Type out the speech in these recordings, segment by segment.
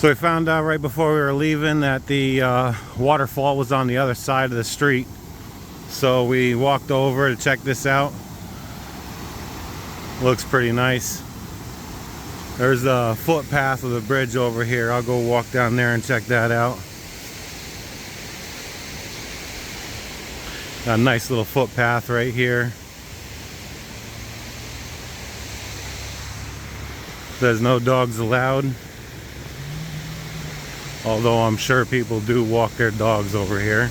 So we found out right before we were leaving that the waterfall was on the other side of the street. So we walked over to check this out. Looks pretty nice. There's a footpath of the bridge over here. I'll go walk down there and check that out. Got a nice little footpath right here. Says no dogs allowed. Although I'm sure people do walk their dogs over here.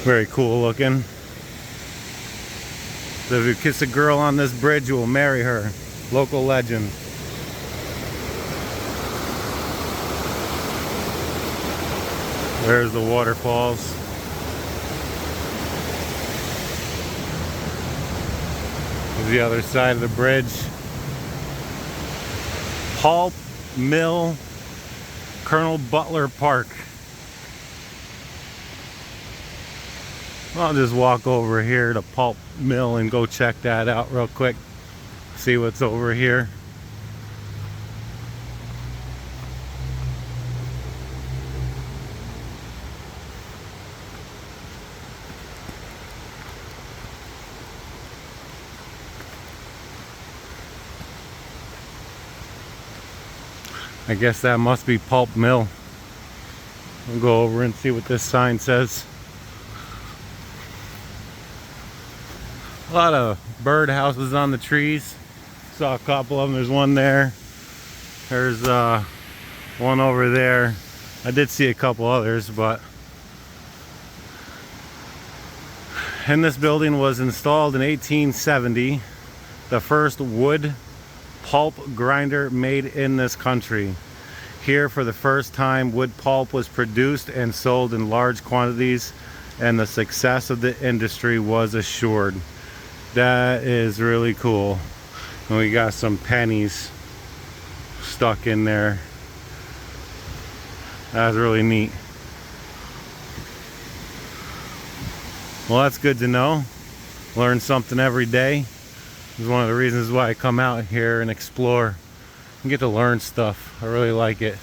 Very cool looking. So if you kiss a girl on this bridge, you will marry her. Local legend. There's the waterfalls. There's the other side of the bridge. Pulp Mill, Colonel Butler Park. I'll just walk over here to Pulp Mill and go check that out real quick. See what's over here. I guess that must be Pulp Mill. We'll go over and see what this sign says. A lot of bird houses on the trees. Saw a couple of them. There's one there. There's one over there. I did see a couple others, but and this building was installed in 1870. The first wood pulp grinder made in this country. Here for the first time wood pulp was produced and sold in large quantities, and the success of the industry was assured. That is really cool. And we got some pennies stuck in there. That's really neat. Well, that's good to know. Learn something every day. It's one of the reasons why I come out here and explore and get to learn stuff. I really like it.